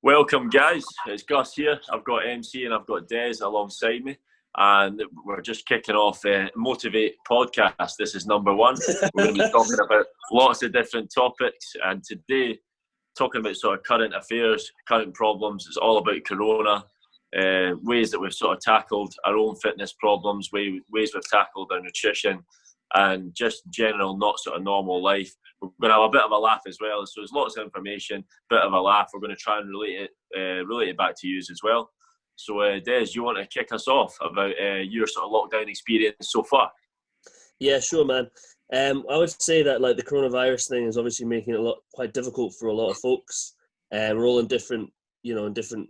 Welcome, guys. It's Gus here. I've got MC and I've got Des alongside me, and we're just kicking off Motiv8 podcast. This is number one. We're going to be talking about lots of different topics, and today, talking about sort of current affairs, current problems. It's all about Corona, ways that we've sort of tackled our own fitness problems, ways we've tackled our nutrition, and just general not sort of normal life. We're going to have a bit of a laugh as well. So there's lots of information, bit of a laugh. We're going to try and relate it back to you as well. So Des, you want to kick us off about your sort of lockdown experience so far? Yeah, sure, man. I would say that like the coronavirus thing is obviously making it quite difficult for a lot of folks. We're all in different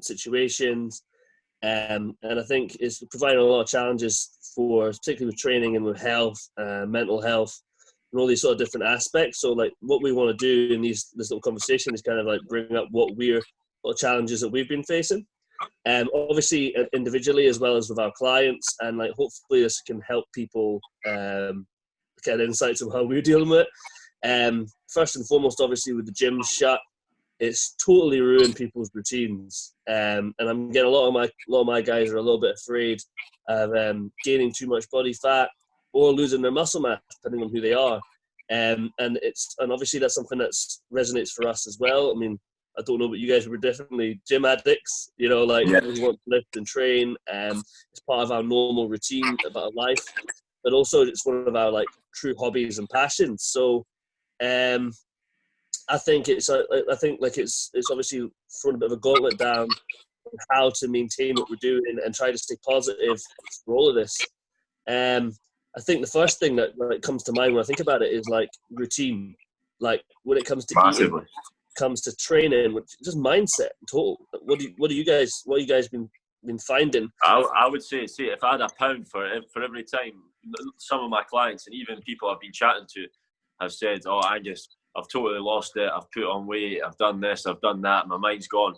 situations, and I think it's providing a lot of challenges for, particularly with training and with health, mental health, and all these sort of different aspects. So like what we want to do in this little conversation is kind of like bring up what challenges that we've been facing. Obviously individually as well as with our clients, and like hopefully this can help people get insights on how we're dealing with it. First and foremost, obviously with the gyms shut, it's totally ruined people's routines. And I'm getting a lot of my guys are a little bit afraid of gaining too much body fat or losing their muscle mass, depending on who they are. And obviously that's something that resonates for us as well. I mean, I don't know, but you guys were definitely gym addicts, we want to lift and train. It's part of our normal routine of our life, but also it's one of our like true hobbies and passions. So I think it's obviously throwing a bit of a gauntlet down on how to maintain what we're doing and try to stay positive for all of this. I think the first thing that comes to mind when I think about it is like routine. Like when it comes to eating, comes to training, just mindset total. What you guys been finding? I would say if I had £1 for every time some of my clients and even people I've been chatting to have said, "Oh, Angus, I've totally lost it. I've put on weight. I've done this. I've done that. My mind's gone."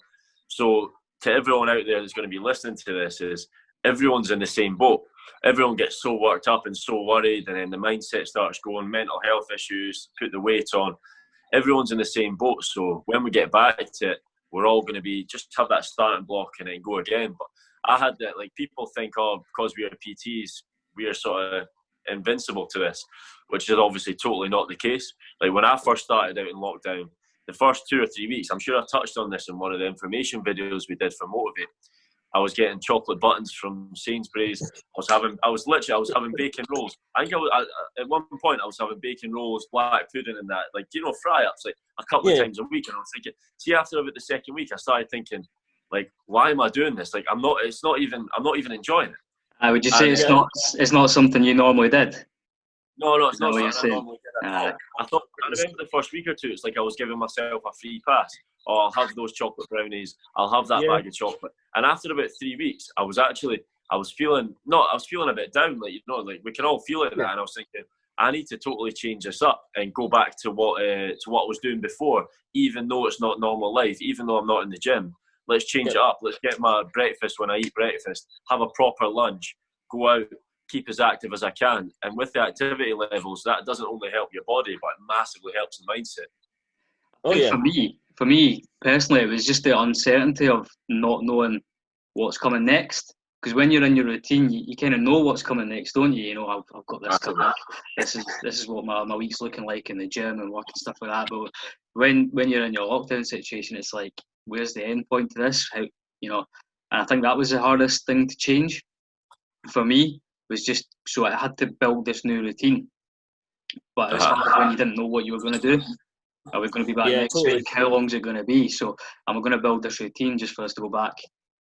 So to everyone out there that's going to be listening to this, is everyone's in the same boat. Everyone gets so worked up and so worried, and then the mindset starts going, mental health issues, put the weight on. Everyone's in the same boat. So when we get back to it, we're all going to be just have that starting block and then go again. But I had that, like, people think, oh, because we are PTs, we are sort of invincible to this, which is obviously totally not the case. Like when I first started out in lockdown, the first 2 or 3 weeks, I'm sure I touched on this in one of the information videos we did for Motiv8. I was getting chocolate buttons from Sainsbury's. I was having bacon rolls. I think at one point I was having bacon rolls, black pudding, and that, like, fry-ups, like a couple of times a week. And I was thinking, see, after about the second week, I started thinking, like, why am I doing this? Like, I'm not even enjoying it. I would just say it's not something you normally did. No, it's not something I normally did at all. I remember the first week or two, it's like I was giving myself a free pass. Oh, I'll have those chocolate brownies. I'll have that bag of chocolate. And after about 3 weeks, I was feeling a bit down. Like, like we can all feel it. And I was thinking, I need to totally change this up and go back to what I was doing before, even though it's not normal life, even though I'm not in the gym. Let's change it up. Let's get my breakfast when I eat breakfast, have a proper lunch, go out, keep as active as I can. And with the activity levels, that doesn't only help your body, but it massively helps the mindset. Oh yeah. For me personally, it was just the uncertainty of not knowing what's coming next. Because when you're in your routine, you kind of know what's coming next, don't you? I've got this coming up. This is what my week's looking like in the gym and work and stuff like that. But when you're in your lockdown situation, it's like, where's the end point to this? How, and I think that was the hardest thing to change for me, was just, so I had to build this new routine. But it was hard when you didn't know what you were going to do. Are we going to be back next week? How long is it going to be? So I'm going to build this routine just for us to go back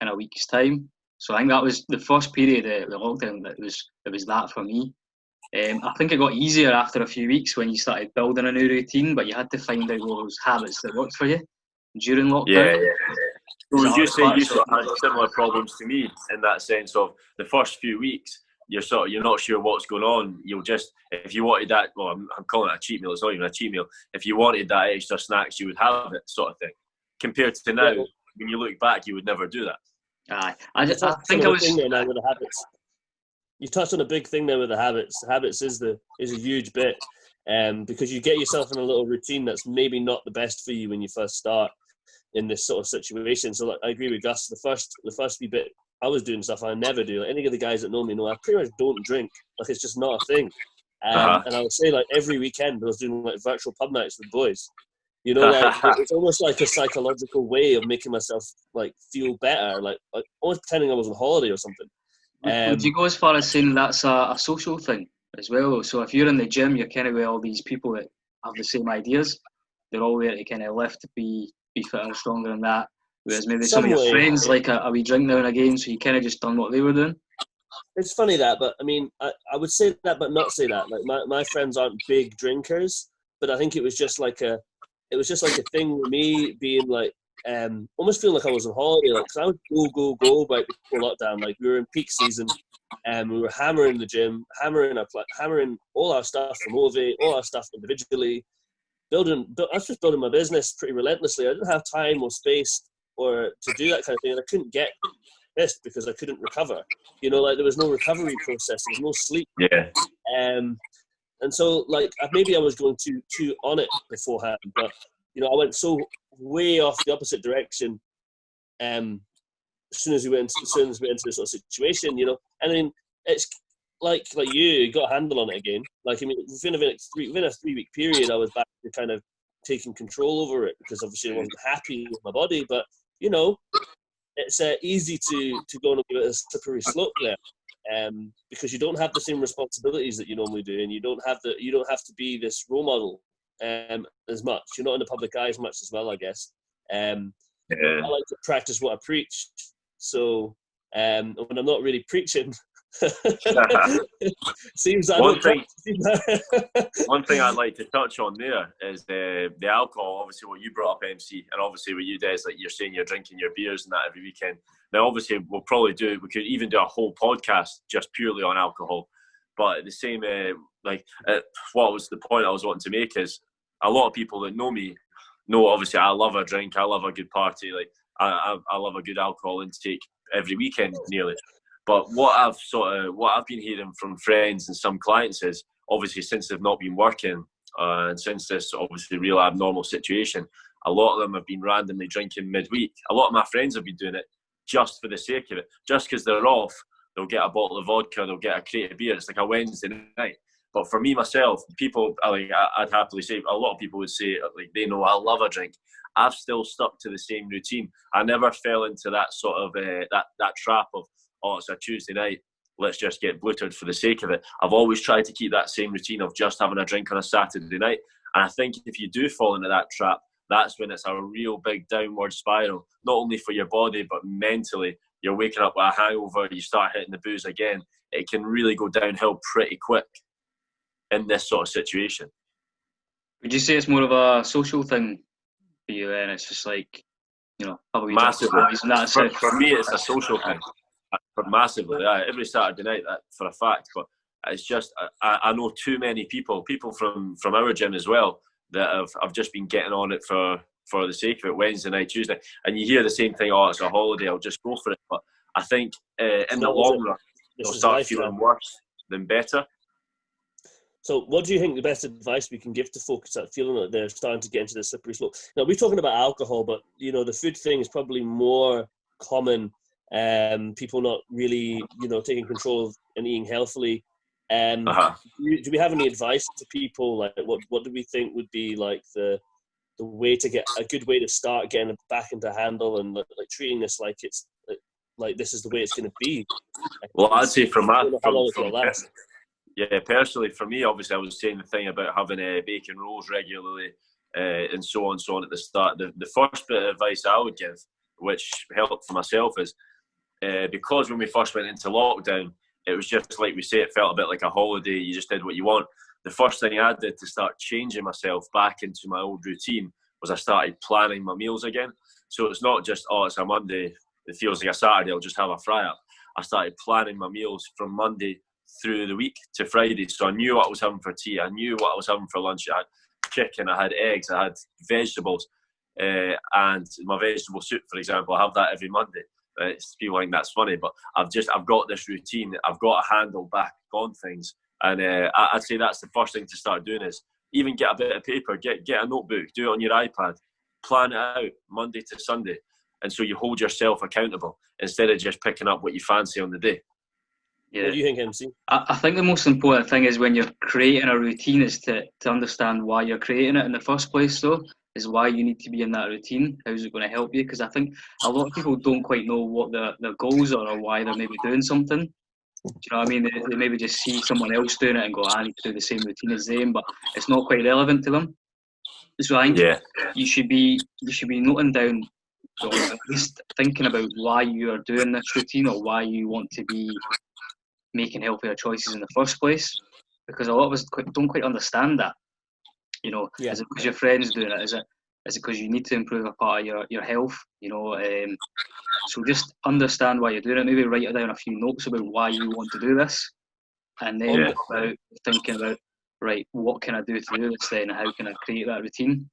in a week's time. So I think that was the first period of the lockdown. It was that for me. I think it got easier after a few weeks when you started building a new routine, but you had to find out those habits that worked for you during lockdown. Yeah. So would you say you sort of had similar problems to me in that sense of the first few weeks? You're not sure what's going on. You'll just, if you wanted that, well, I'm calling it a cheat meal. It's not even a cheat meal. If you wanted that extra snacks, you would have it, sort of thing. Compared to now, when you look back, you would never do that. I think I was. With the habits. You touched on a big thing there with the habits. Habits is a huge bit, because you get yourself in a little routine that's maybe not the best for you when you first start. in this sort of situation. So like, I agree with Gus. The first wee bit, I was doing stuff I never do. Like, any of the guys that know me know I pretty much don't drink. Like, it's just not a thing. And I would say, like, every weekend I was doing like virtual pub nights with boys. You know, like it's almost like a psychological way of making myself like feel better, like almost pretending I was on holiday or something. Would you go as far as saying that's a social thing as well? So if you're in the gym, you're kind of with all these people that have the same ideas. They're all there to kind of lift, be fitter, stronger than that. Whereas maybe some of your friends like a wee drink now and again, so you kind of just done what they were doing. It's funny that, but I mean, I would say that, but not say that. Like my friends aren't big drinkers, but I think it was just like a thing with me being like, almost feeling like I was on holiday. Like, cause I would go right before lockdown. Like, we were in peak season, and we were hammering the gym, hammering all our stuff from Motiv8, all our stuff individually. I was just building my business pretty relentlessly. I didn't have time or space or to do that kind of thing, and I couldn't get pissed because I couldn't recover. You know, like there was no recovery process, there was no sleep. Yeah. And so, like, maybe I was going too on it beforehand, but you know, I went so way off the opposite direction. As soon as we went into this sort of situation, you know, and I mean, it's like you got a handle on it again. Like, I mean, within a 3-week period, I was back to kind of taking control over it because obviously I wasn't happy with my body. But you know, it's easy to go on a slippery slope there. Because you don't have the same responsibilities that you normally do, and you don't have to be this role model as much. You're not in the public eye as much as well, I guess. I like to practice what I preach. So when I'm not really preaching, seems that one thing I'd like to touch on there is the alcohol. Obviously, what you brought up, MC, and obviously what you do is like you're saying you're drinking your beers and that every weekend. Now, obviously, we could even do a whole podcast just purely on alcohol. But at the same, what was the point I was wanting to make is a lot of people that know me know, obviously, I love a drink, I love a good party, like I love a good alcohol intake every weekend nearly. But what I've been hearing from friends and some clients is, obviously, since they've not been working and since this obviously real abnormal situation, a lot of them have been randomly drinking midweek. A lot of my friends have been doing it just for the sake of it. Just because they're off, they'll get a bottle of vodka, they'll get a crate of beer. It's like a Wednesday night. But for me, myself, people, I'd happily say, a lot of people would say, like, they know I love a drink. I've still stuck to the same routine. I never fell into that sort of, that trap of, oh, it's a Tuesday night, let's just get bluttered for the sake of it. I've always tried to keep that same routine of just having a drink on a Saturday night. And I think if you do fall into that trap, that's when it's a real big downward spiral, not only for your body, but mentally. You're waking up with a hangover, you start hitting the booze again. It can really go downhill pretty quick in this sort of situation. Would you say it's more of a social thing for you then? It's just like, you know, probably massively. And that's for me, it's a social thing. Massively, yeah. Every Saturday night, that for a fact. But it's just, I know too many people from our gym as well, that have just been getting on it for the sake of it, Wednesday night, Tuesday. And you hear the same thing, oh, it's a holiday, I'll just go for it. But I think in the long run, they'll start feeling worse than better. So what do you think the best advice we can give to folks that feeling that they're starting to get into the slippery slope? Now, we're talking about alcohol, but, you know, the food thing is probably more common. People not really, you know, taking control of and eating healthily. Do we have any advice to people? Like, what do we think would be like the way to get a good way to start getting back into handle and like treating this like it's like this is the way it's going to be? Well, I'd say personally, for me, obviously, I was saying the thing about having bacon rolls regularly and so on at the start. The first bit of advice I would give, which helped for myself, is because when we first went into lockdown, it was just like we say, it felt a bit like a holiday. You just did what you want. The first thing I did to start changing myself back into my old routine was I started planning my meals again. So it's not just, oh, it's a Monday, it feels like a Saturday, I'll just have a fry-up. I started planning my meals from Monday through the week to Friday. So I knew what I was having for tea. I knew what I was having for lunch. I had chicken, I had eggs, I had vegetables. And my vegetable soup, for example, I have that every Monday. People think that's funny, but I've got this routine. I've got a handle back on things. And I'd say that's the first thing to start doing is even get a bit of paper, get a notebook, do it on your iPad. plan it out Monday to Sunday, and so you hold yourself accountable instead of just picking up what you fancy on the day. Yeah. What do you think, MC? I think the most important thing is when you're creating a routine is to understand why you're creating it in the first place, though, is why you need to be in that routine. How's it going to help you? Because I think a lot of people don't quite know what their goals are or why they're maybe doing something. Do you know what I mean? They maybe just see someone else doing it and go, I need to do the same routine as them, but it's not quite relevant to them. So I think you should be noting down, or at least thinking about why you are doing this routine or why you want to be making healthier choices in the first place, because a lot of us don't quite understand that. You know, is it because your friend's doing it? Is it because you need to improve a part of your health? You know, so just understand why you're doing it. Maybe write down a few notes about why you want to do this, and then about thinking about, right, what can I do to do this then? How can I create that routine?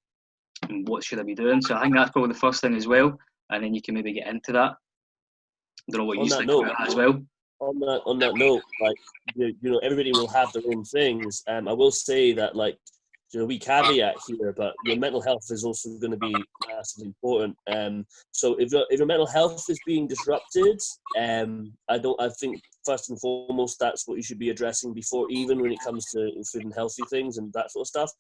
And what should I be doing? So I think that's probably the first thing as well, and then you can maybe get into that. I don't know what you think about that as well. On that note, like you know, everybody will have their own things. I will say that, like, you know, we caveat here, but your mental health is also going to be massively important. So if your mental health is being disrupted, I think first and foremost that's what you should be addressing before, even when it comes to food and healthy things and that sort of stuff.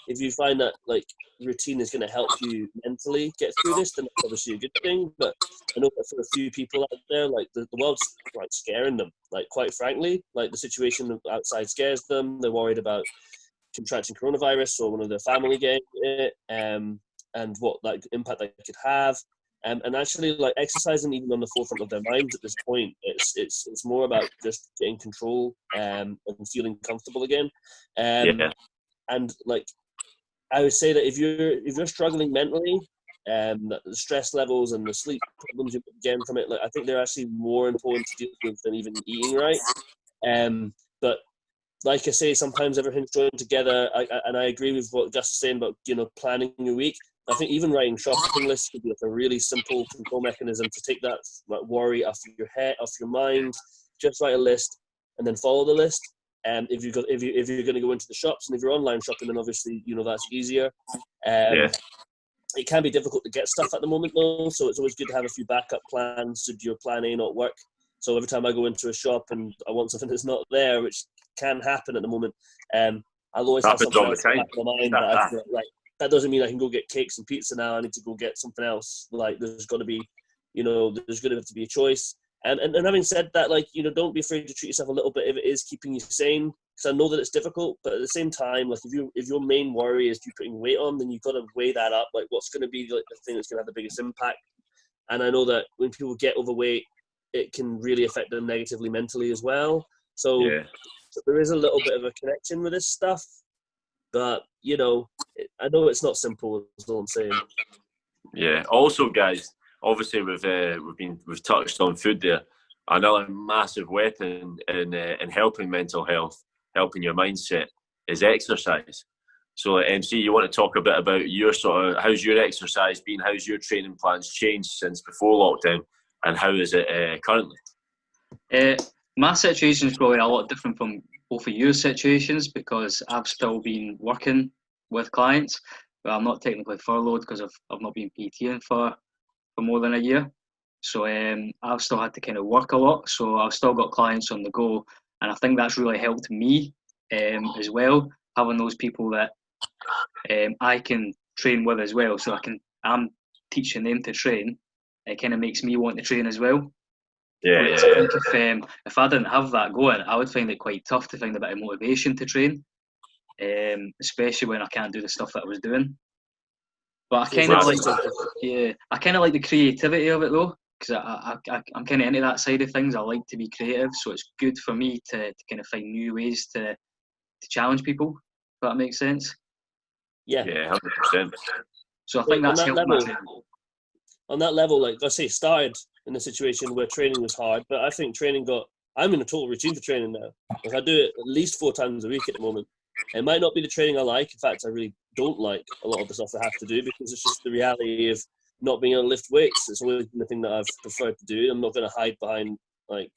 If you find that like routine is going to help you mentally get through this, then that's obviously a good thing. But I know that for a few people out there, like the world's like scaring them. Like, quite frankly, like the situation outside scares them. They're worried about contracting coronavirus or one of their family getting it, and what like impact that could have. And actually, like, exercising even on the forefront of their minds at this point, it's more about just getting control and feeling comfortable again. And like, I would say that if you're struggling mentally, the stress levels and the sleep problems you get from it, like, I think they're actually more important to deal with than even eating right. But like I say, sometimes everything's joined together. And I agree with what Gus is saying about, you know, planning your week. I think even writing shopping lists could be like a really simple control mechanism to take that worry off your head, off your mind. Just write a list and then follow the list. If you're going to go into the shops, and if you're online shopping, then obviously, you know, that's easier. It can be difficult to get stuff at the moment though, so it's always good to have a few backup plans should your plan A not work. So every time I go into a shop and I want something that's not there, which can happen at the moment, I'll always have something else in the back of my mind that I feel like, that doesn't mean I can go get cakes and pizza now. I need to go get something else. Like, there's got to be, you know, there's going to have to be a choice. And having said that, like, you know, don't be afraid to treat yourself a little bit if it is keeping you sane, because I know that it's difficult. But at the same time, like, if your main worry is you putting weight on, then you've got to weigh that up. Like, what's going to be like the thing that's going to have the biggest impact? And I know that when people get overweight, it can really affect them negatively mentally as well. So there is a little bit of a connection with this stuff. But, you know, I know it's not simple, is all I'm saying. Yeah. Also, guys, obviously we've touched on food there. Another massive weapon in helping mental health, helping your mindset, is exercise. So, MC, you want to talk a bit about your sort of, how's your exercise been? How's your training plans changed since before lockdown, and how is it currently? My situation is probably a lot different from both of your situations, because I've still been working with clients, but I'm not technically furloughed because I've not been PTing for more than a year. So I've still had to kind of work a lot. So I've still got clients on the go, and I think that's really helped me as well, having those people that I can train with as well. So I'm teaching them to train. It kind of makes me want to train as well. I think if I didn't have that going, I would find it quite tough to find a bit of motivation to train, especially when I can't do the stuff that I was doing. But I kind of like the creativity of it though, because I'm kind of into that side of things. I like to be creative, so it's good for me to kind of find new ways to challenge people. If that makes sense. Yeah, 100%. So I think that's helped me. On that level, like I say, started in a situation where training was hard, but I think I'm in a total routine for training now. Like, I do it at least 4 times a week at the moment. It might not be the training I like. In fact, I really don't like a lot of the stuff I have to do, because it's just the reality of not being able to lift weights. It's always been the thing that I've preferred to do. I'm not going to hide behind like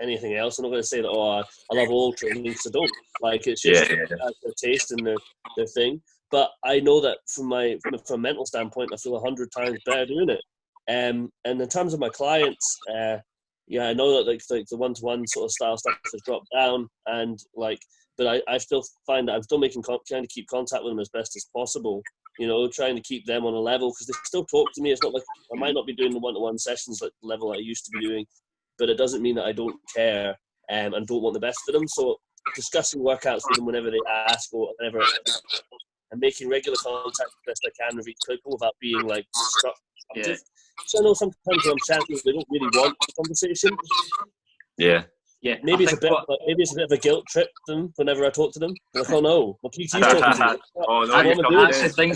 anything else. I'm not going to say that, I love all training, because I don't. Like, it's just their taste and their thing. but I know that from a mental standpoint, I feel 100 times better doing it. And in terms of my clients, I know that like the one-to-one sort of style stuff has dropped down, and but I still find that I'm still trying to keep contact with them as best as possible. Trying to keep them on a level, because they still talk to me. It's not like I might not be doing the one-to-one sessions at the level I used to be doing, but it doesn't mean that I don't care and don't want the best for them. So discussing workouts with them whenever they ask or whenever, and making regular contact as best I can with each people without being like disruptive. Yeah. So I know sometimes when I'm chatting, they don't really want the conversation. Yeah. Yeah. Maybe it's a bit of a guilt trip them whenever I talk to them. They're like, oh no, my PT's talking to me. Oh no, that's the thing.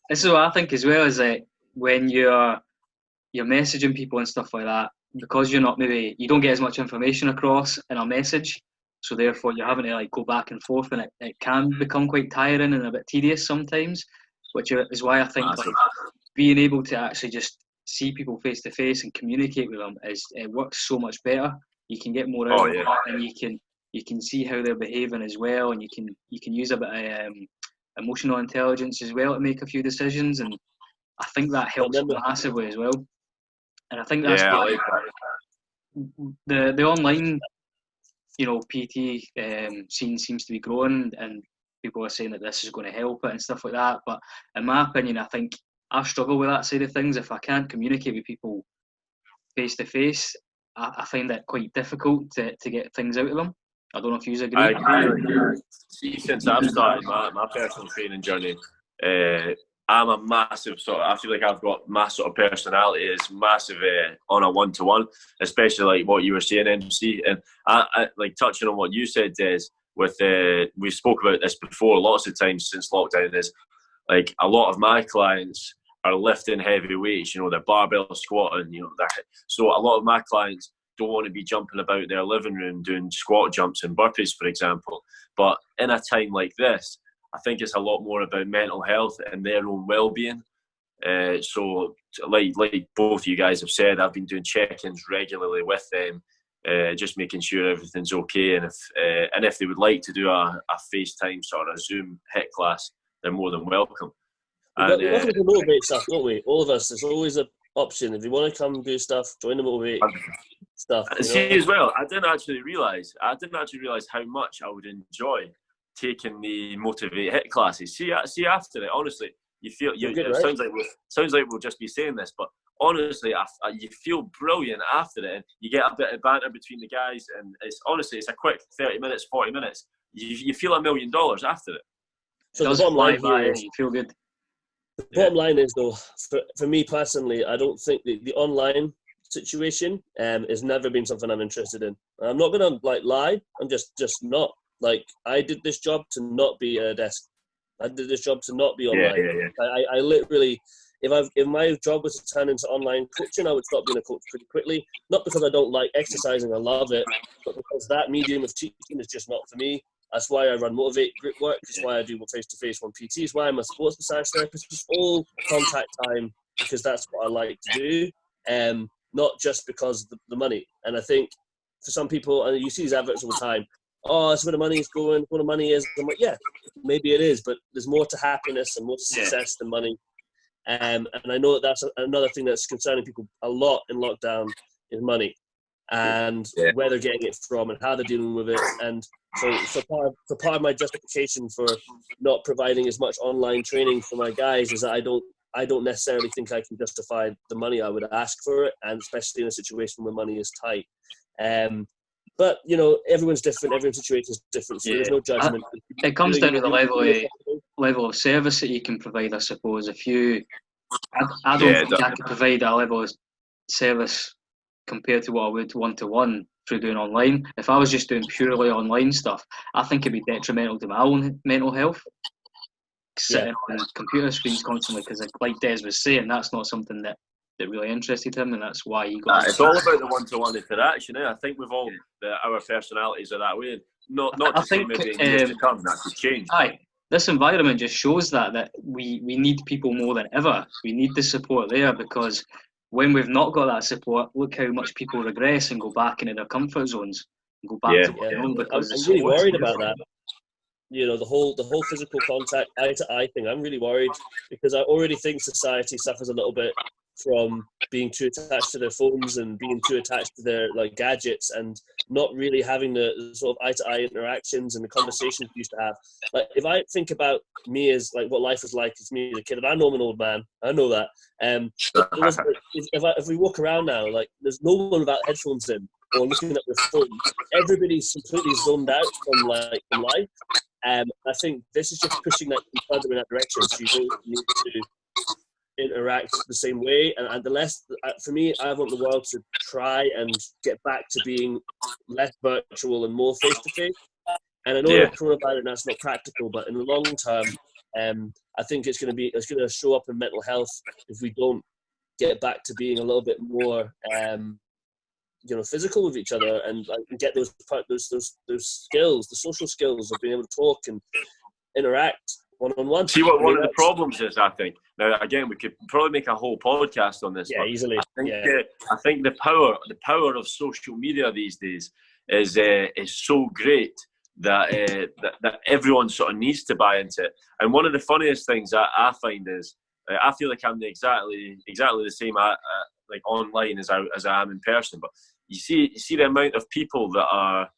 This is what I think as well, is that when you're messaging people and stuff like that, because you don't get as much information across in a message, so therefore you're having to like go back and forth, and it can become quite tiring and a bit tedious sometimes, which is why I think like being able to actually just see people face to face and communicate with them it works so much better. You can get more out of them, and you can see how they're behaving as well, and you can use a bit of emotional intelligence as well to make a few decisions, and I think that helps massively as well. And I think that's why the online PT scene seems to be growing, and people are saying that this is going to help it and stuff like that. But in my opinion, I think I struggle with that side of things. If I can't communicate with people face to face, I find that quite difficult to get things out of them. I don't know if you agree. I agree. See, since I've started my personal training journey, I'm a massive I feel like I've got my sort of personality is massive on a one-to-one, especially like what you were saying, MC. And I like touching on what you said, Des, with we spoke about this before lots of times since lockdown, is like a lot of my clients are lifting heavy weights, they're barbell squatting, so a lot of my clients don't want to be jumping about their living room doing squat jumps and burpees, for example. But in a time like this, I think it's a lot more about mental health and their own well-being. So like both of you guys have said, I've been doing check-ins regularly with them, just making sure everything's okay. And if they would like to do a FaceTime sort of Zoom HIIT class, they're more than welcome. We love to motivate stuff, don't we? All of us. There's always an option. If you want to come and do stuff, join the Motivate stuff. See, as well, I didn't actually realise how much I would enjoy taking the Motiv8 HIIT classes. See after it, honestly, you feel it sounds like we'll just be saying this, but honestly, you feel brilliant after it, and you get a bit of banter between the guys, and it's a quick 30 minutes, 40 minutes. You feel $1 million after it. So the bottom line here is you feel good. The bottom line is, though, for me personally, I don't think the online situation has never been something I'm interested in. I'm not going to lie. I'm just not. Like, I did this job to not be at a desk. I did this job to not be online. Yeah. I literally, if my job was to turn into online coaching, I would stop being a coach pretty quickly. Not because I don't like exercising, I love it, but because that medium of teaching is just not for me. That's why I run Motiv8 group work. That's why I do face-to-face one PT. It's why I'm a sports massage therapist. It's all contact time, because that's what I like to do, not just because of the money. And I think for some people, and you see these adverts all the time, that's where the money is going, where the money is. I'm like, yeah, maybe it is, but there's more to happiness and more to success than money. And I know that's another thing that's concerning people a lot in lockdown is money, and where they're getting it from and how they're dealing with it. And so part of my justification for not providing as much online training for my guys is that I don't necessarily think I can justify the money I would ask for it, and especially in a situation where money is tight. But everyone's different. Everyone's situation is different, so there's no judgment. It comes down to the level of service that you can provide, I suppose. I don't think I could provide a level of service compared to what I would one-to-one through doing online. If I was just doing purely online stuff, I think it'd be detrimental to my own mental health. Sitting on computer screens constantly, because like Des was saying, that's not something that really interested him, and that's why he got. It's all about the one-to-one interaction. I think we've all our personalities are that way. Not to say maybe in years to come that could change. This environment just shows that we need people more than ever. We need the support there, because when we've not got that support, look how much people regress and go back into their comfort zones and go back to what they know. Because I'm really worried about that. you know, the whole physical contact, eye to eye thing. I'm really worried because I already think society suffers a little bit from being too attached to their phones and being too attached to their like gadgets and not really having the sort of eye to eye interactions and the conversations we used to have. Like if I think about me as like what life is like as me as a kid, and I know I'm an old man, I know that. If we walk around now, like there's no one without headphones in or looking at their phone. Everybody's completely zoned out from life. I think this is just pushing that further in that direction. So you don't need to interact the same way. And the less, for me, I want the world to try and get back to being less virtual and more face to face. And I know with coronavirus that's not practical, but in the long term, I think it's going to show up in mental health if we don't get back to being a little bit more, you know, physical with each other and get those skills, the social skills of being able to talk and interact one-on-one. See what one of the problems is, I think. Now, again, we could probably make a whole podcast on this. Yeah, easily. I think the power of social media these days is so great that everyone sort of needs to buy into it. And one of the funniest things that I find is I feel like I'm exactly the same like online as I am in person. But you see the amount of people that are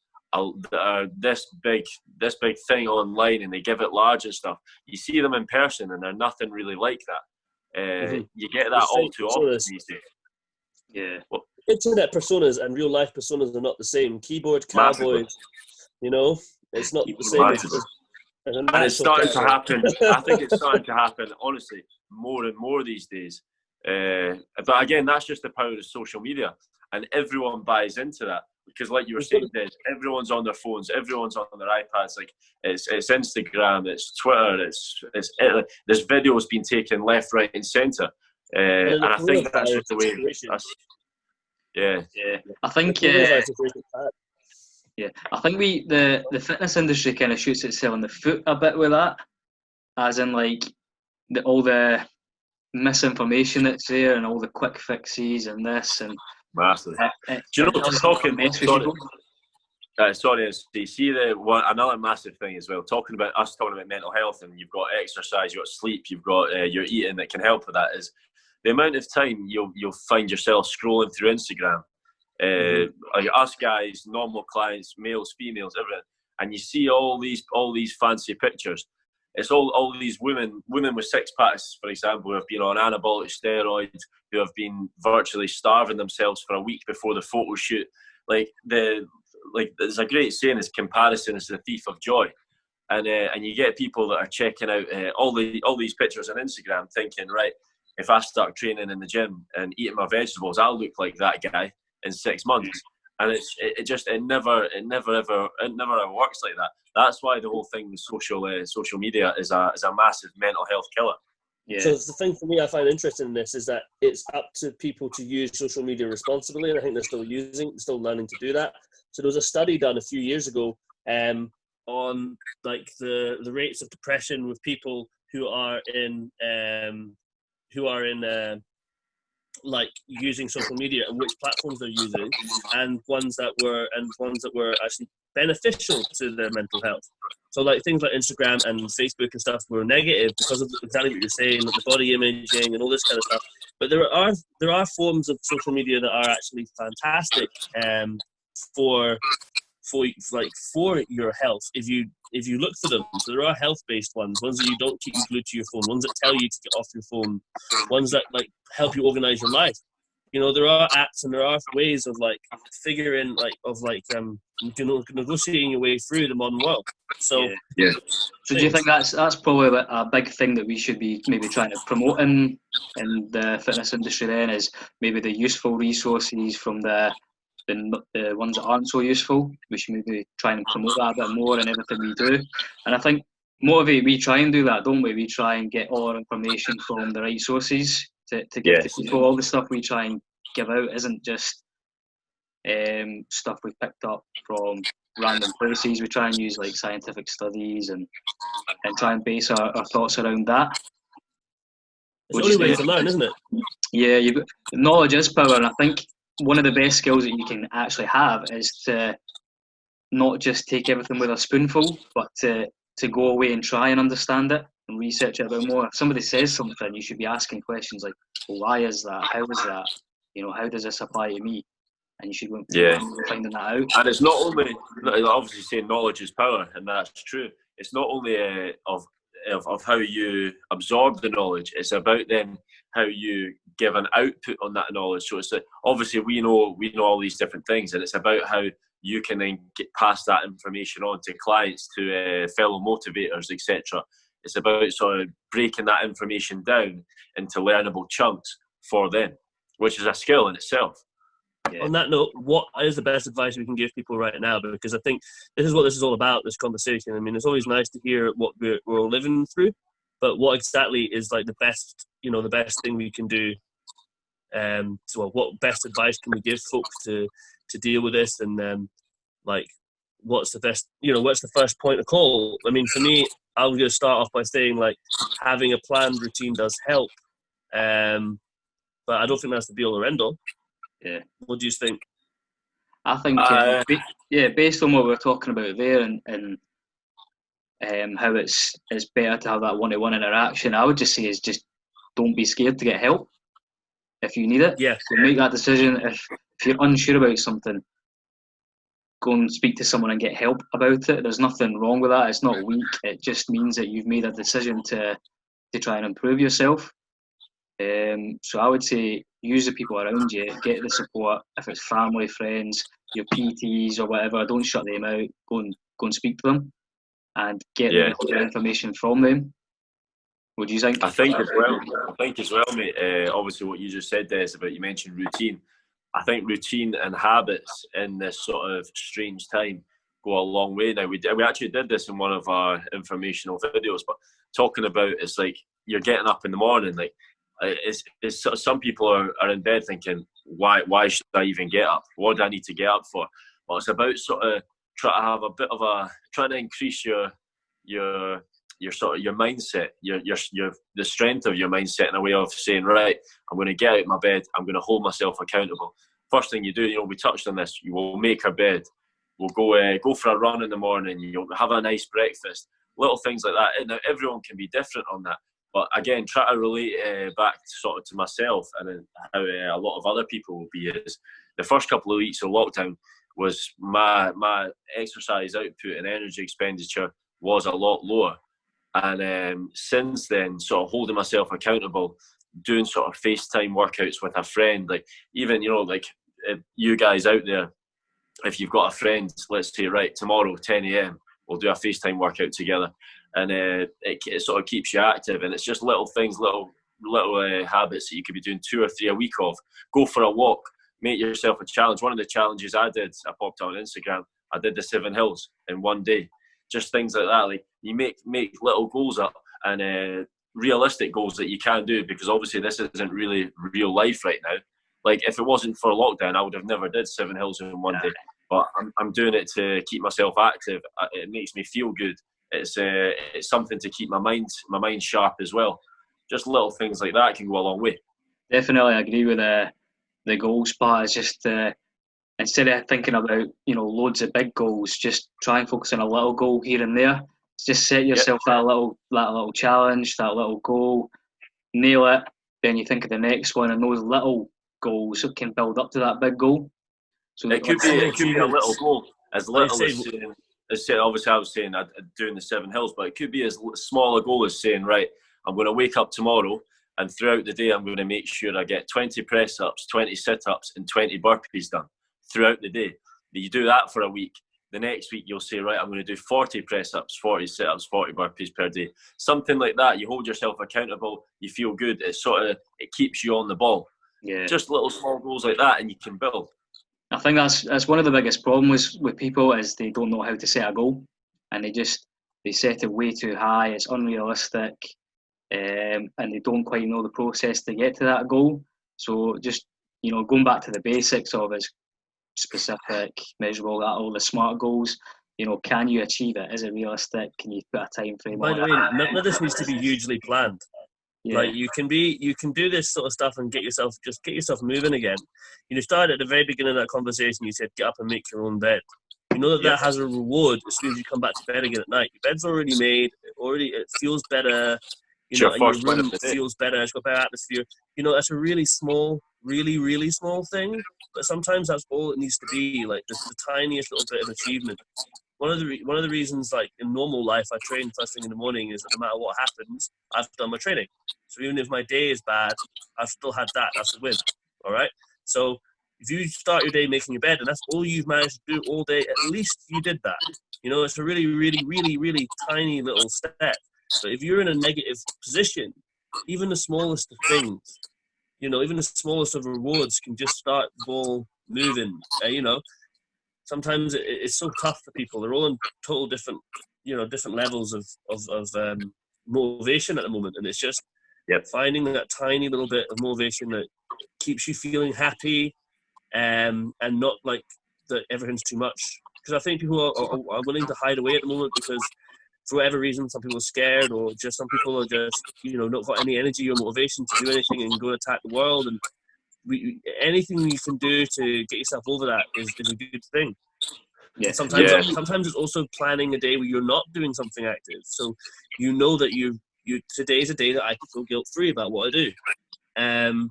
this big thing online and they give it large and stuff. You see them in person and they're nothing really like that. You get that all too often these days. Yeah. Well, internet personas and real life personas are not the same. Keyboard cowboys, massively. You know, it's not the same. And it's starting to happen. I think it's starting to happen, honestly, more and more these days. But again, that's just the power of social media. And everyone buys into that. Because like you were saying, Des, everyone's on their phones, everyone's on their iPads. Like it's Instagram, it's Twitter, there's videos being taken left, right, and centre. And I think that's just the way. I think I think the fitness industry kind of shoots itself in the foot a bit with that, as in like all the misinformation that's there and all the quick fixes and this and. Massive. Do you know talking? Sorry, you see another massive thing as well. Talking about mental health, and you've got exercise, you've got sleep, you've got your eating that can help with that. Is the amount of time you'll find yourself scrolling through Instagram. Like us guys, normal clients, males, females, everything, and you see all these fancy pictures. It's all these women with six packs, for example, who have been on anabolic steroids, who have been virtually starving themselves for a week before the photo shoot. Like there's a great saying: "Is comparison is the thief of joy," and you get people that are checking out all these pictures on Instagram, thinking, right, if I start training in the gym and eating my vegetables, I'll look like that guy in 6 months. And it never ever works like that. That's why the whole thing with social media is a massive mental health killer. Yeah. So the thing for me I find interesting in this is that it's up to people to use social media responsibly, and I think they're still learning to do that. So there was a study done a few years ago on like the rates of depression with people who are in like using social media and which platforms they're using, and ones that were actually beneficial to their mental health. So like things like Instagram and Facebook and stuff were negative because of exactly what you're saying, like the body imaging and all this kind of stuff. But there are forms of social media that are actually fantastic for your health if you look for them. So there are health-based ones that you don't keep you glued to your phone, ones that tell you to get off your phone, ones that like help you organize your life. You know, there are apps and there are ways of like figuring negotiating your way through the modern world. So yeah. So do you think that's probably a big thing that we should be maybe trying to promote in the fitness industry then, is maybe the useful resources from the ones that aren't so useful? We should maybe try and promote that a bit more in everything we do. And I think Motiv8, we try and do that, don't we? We try and get all our information from the right sources to give to people. All the stuff we try and give out isn't just stuff we've picked up from random places. We try and use like scientific studies and try and base our thoughts around that. It's the only way to learn, isn't it? Yeah, knowledge is power, and I think one of the best skills that you can actually have is to not just take everything with a spoonful, but to to go away and try and understand it and research it a bit more. If somebody says something, you should be asking questions like, well, why is that? How is that? How does this apply to me? And you should go and finding that out. And it's not only, obviously saying knowledge is power, and that's true. It's not only of how you absorb the knowledge, it's about then how you give an output on that knowledge. So it's like, obviously we know all these different things, and it's about how you can then pass that information on to clients, to fellow motivators, etc. It's about sort of breaking that information down into learnable chunks for them, which is a skill in itself. On that note, what is the best advice we can give people right now? Because I think this is what this is all about, this conversation. I mean, it's always nice to hear what we're all living through, but what exactly is like the best thing we can do? So what best advice can we give folks to deal with this? And what's the best, what's the first point of call? I mean, for me, I'm going to start off by saying like having a planned routine does help, but I don't think that's the be all or end all. Yeah. What do you think? I think, based on what we're talking about there, and how it's better to have that one-to-one interaction, I would just say is just don't be scared to get help if you need it. Yeah. So make that decision. If you're unsure about something, go and speak to someone and get help about it. There's nothing wrong with that. It's not weak. It just means that you've made a decision to try and improve yourself. So I would say use the people around you, get the support. If it's family, friends, your PTs or whatever, don't shut them out. Go and speak to them and get the information from them. What do you think? I think as well, mate. Obviously, what you just said there is about, you mentioned routine. I think routine and habits in this sort of strange time go a long way now. We actually did this in one of our informational videos, but talking about, it's like you're getting up in the morning, like. It's some people are in bed thinking, why should I even get up? What do I need to get up for? Well, it's about sort of trying to increase your sort of your mindset, the strength of your mindset, in a way of saying, right, I'm going to get out of my bed, I'm going to hold myself accountable. First thing you do, we touched on this, you will make our bed, we'll go for a run in the morning, you'll have a nice breakfast, little things like that. Now everyone can be different on that. But again, try to relate back to myself, and how a lot of other people will be, is the first couple of weeks of lockdown was my exercise output and energy expenditure was a lot lower. And since then, sort of holding myself accountable, doing sort of FaceTime workouts with a friend, like even, you guys out there, if you've got a friend, let's say, right, tomorrow, 10 a.m, we'll do a FaceTime workout together. And it sort of keeps you active, and it's just little things, little habits that you could be doing 2 or 3 a week of. Go for a walk, make yourself a challenge. One of the challenges I popped on Instagram, I did the 7 hills in one day. Just things like that. Like, you make little goals up, and realistic goals that you can do, because obviously this isn't really real life right now. Like, if it wasn't for lockdown, I would have never did 7 hills in one day. But I'm doing it to keep myself active. It makes me feel good. It's something to keep my mind sharp as well. Just little things like that can go a long way. Definitely agree with the goals part. It's just instead of thinking about loads of big goals, just try and focus on a little goal here and there. Just set yourself that little challenge, that little goal, nail it. Then you think of the next one, and those little goals can build up to that big goal. So it could be a little goal, as little as obviously I was saying doing the 7 hills, but it could be as small a goal as saying, right, I'm going to wake up tomorrow, and throughout the day I'm going to make sure I get 20 press ups, 20 sit ups, and 20 burpees done throughout the day. You do that for a week. The next week you'll say, right, I'm going to do 40 press ups, 40 sit ups, 40 burpees per day. Something like that. You hold yourself accountable. You feel good. It keeps you on the ball. Yeah. Just little small goals like that, and you can build. I think that's one of the biggest problems with people, is they don't know how to set a goal, and they set it way too high. It's unrealistic, and they don't quite know the process to get to that goal. So just going back to the basics of it, specific, measurable, all the SMART goals. Can you achieve it? Is it realistic? Can you put a time frame on it? By the way, none of this needs to be hugely planned. Yeah. Like, you can do this sort of stuff and get yourself moving again. You started at the very beginning of that conversation. You said, get up and make your own bed. You know that has a reward as soon as you come back to bed again at night. Your bed's already made. It feels better. You know, and your room feels better. It's got better atmosphere. You know, that's a really small, really small thing. But sometimes that's all it needs to be. Like the tiniest little bit of achievement. One of the reasons, like in normal life, I train first thing in the morning is that no matter what happens, I've done my training. So even if my day is bad, I've still had that. That's a win. All right. So if you start your day making your bed and that's all you've managed to do all day, at least you did that. You know, it's a really tiny little step. But if you're in a negative position, even the smallest of things, you know, even the smallest of rewards can just start the ball moving. You know, sometimes it's so tough for people. They're all on total different levels of motivation at the moment, and it's just finding that tiny little bit of motivation that keeps you feeling happy, and not like that everything's too much. Because I think people are willing to hide away at the moment because for whatever reason, some people are scared, or just some people are just, you know, not got any energy or motivation to do anything and go attack the world. And anything you can do to get yourself over that is a good thing. Yeah. Sometimes it's also planning a day where you're not doing something active. So you know that you today's a day that I can feel guilt free about what I do. And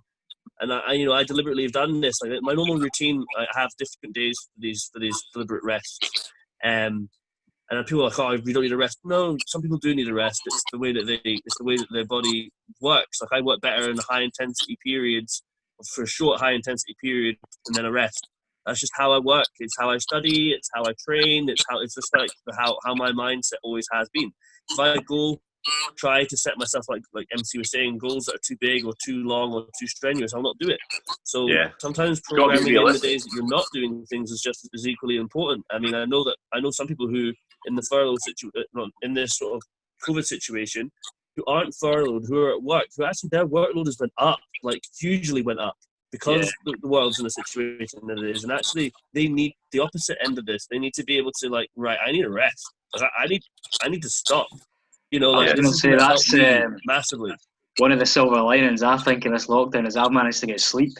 I deliberately have done this. Like my normal routine, I have different days for these deliberate rests. And people are like, oh, we don't need a rest. No, some people do need a rest. It's the way that their body works. Like I work better in high intensity periods, for a short high intensity period, and then a rest. That's just how I work. It's how I study. It's how I train. It's just like how my mindset always has been. If I try to set myself like MC was saying, goals that are too big or too long or too strenuous, I'll not do it. So sometimes programming in the days that you're not doing things is just as equally important. I mean, I know some people who in the furlough situation, in this sort of COVID situation, who aren't furloughed, who are at work, who actually their workload has went up, like hugely went up, because the world's in a situation that it is. And actually, they need the opposite end of this. They need to be able to like, right, I need a rest. Like, I need to stop. You know, like, I was going to say that's massively. One of the silver linings, I think, in this lockdown is I've managed to get sleep.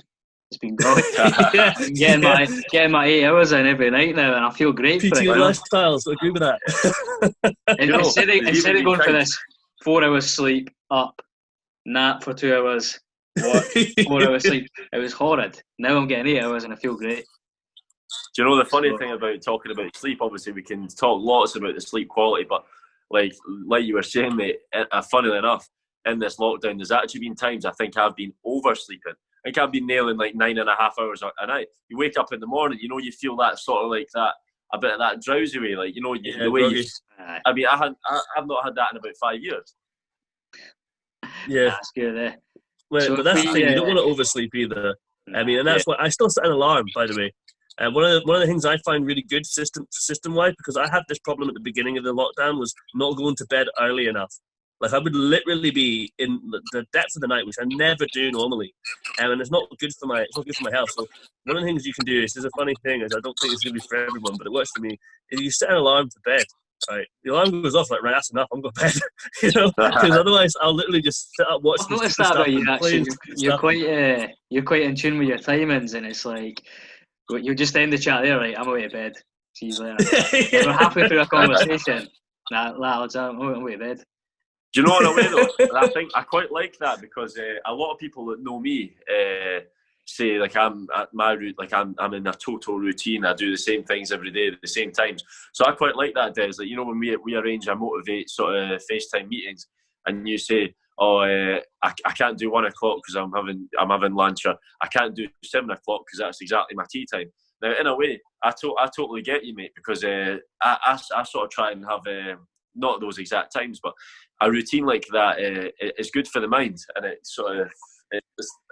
It's been brilliant. Getting my 8 hours in every night now, and I feel great for it. PTO lifestyles, I agree with that. Instead of going for this 4 hours sleep, up, nap for 2 hours, work, 4 hours sleep, it was horrid. Now I'm getting 8 hours and I feel great. Do you know the funny thing about talking about sleep? Obviously, we can talk lots about the sleep quality, but like you were saying, mate, funnily enough, in this lockdown, there's actually been times I think I've been oversleeping. I think I've been nailing like 9.5 hours a night. You wake up in the morning, you know, you feel that sort of like that, a bit of that drowsy way, like, you know, the way you. I mean, I've not had that in about 5 years. Yeah, that's good. But that's the thing. You don't want to oversleep either. I mean, and that's why I still set an alarm, by the way. One of the things I find really good system-wide, because I had this problem at the beginning of the lockdown, was not going to bed early enough. Like I would literally be in the depths of the night, which I never do normally, and it's not good for my health. So one of the things you can do is, there's a funny thing, is I don't think it's going to be for everyone, but it works for me. Is you set an alarm for bed. Right, the alarm goes off like, right, that's enough, I'm going to bed. You know, because otherwise I'll literally just sit up watching. I've noticed that about you. Actually, you're quite in tune with your timings, and it's like you just end the chat there, right? I'm away to bed. See you later. We're halfway through a conversation. Lads, I'm away to bed. Do you know what I mean though? I think I quite like that, because a lot of people that know me say like I'm at my route, like I'm in a total routine. I do the same things every day at the same times. So I quite like that, Des. Like, you know, when we arrange our Motiv8 sort of FaceTime meetings, and you say, oh, I can't do 1 o'clock because I'm having lunch, or I can't do 7 o'clock because that's exactly my tea time. Now, in a way, I totally get you, mate, because I sort of try and have not those exact times, but a routine like that is good for the mind, and it sort of.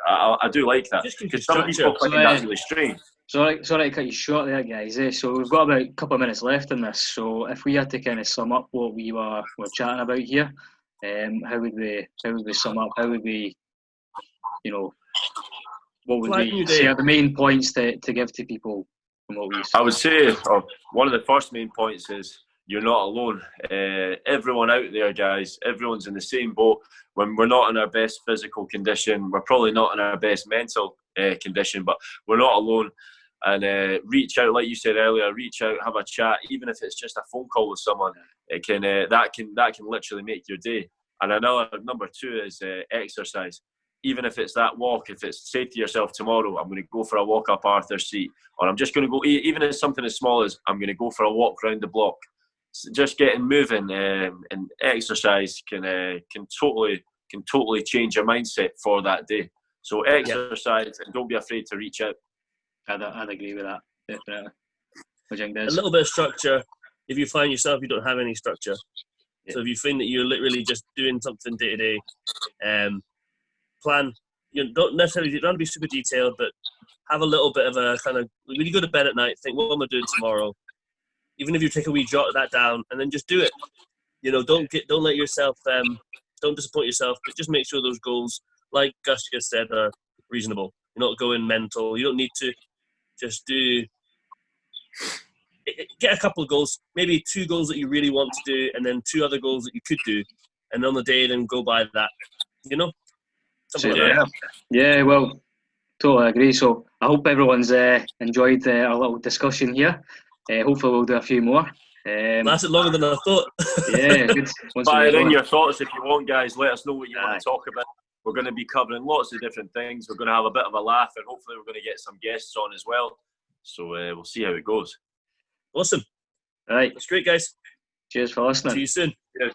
I do like that, because some people find that really strange. Sorry to cut you short there, guys. So we've got about a couple of minutes left in this. So if we had to kind of sum up what we're chatting about here, how would we sum up? How would we, you know, what would we say are the main points to give to people from what we? I would say one of the first main points is you're not alone. Everyone out there, guys, everyone's in the same boat. When we're not in our best physical condition, we're probably not in our best mental condition, but we're not alone. and reach out, like you said earlier. Reach out, have a chat, even if it's just a phone call with someone. It can that can literally make your day. And another number 2 is exercise. Even if it's that walk, if it's say to yourself tomorrow, I'm going to go for a walk up Arthur Street, or I'm just going to go, even if it's something as small as I'm going to go for a walk around the block. So just getting moving and exercise can totally change your mindset for that day. So exercise and don't be afraid to reach out. I'd agree with that, definitely. A little bit of structure. If you find yourself you don't have any structure, so if you find that you're literally just doing something day to day, plan. You don't have to be super detailed, but have a little bit of a kind of, when you go to bed at night, think, what am I doing tomorrow? Even if you take a wee jot that down and then just do it. Don't let yourself don't disappoint yourself, but just make sure those goals, like Gus just said, are reasonable. You're not going mental. You don't need to. Just get a couple of goals, maybe 2 goals that you really want to do, and then 2 other goals that you could do, and on the day then go by that. Something like that. Yeah, well, totally agree. So I hope everyone's enjoyed our little discussion here. Hopefully we'll do a few more. Lasted longer than I thought. Yeah, good. Fire in your thoughts if you want, guys. Let us know what you want to talk about. We're going to be covering lots of different things. We're going to have a bit of a laugh, and hopefully we're going to get some guests on as well. So we'll see how it goes. Awesome. All right. That's great, guys. Cheers for listening. See you soon. Cheers.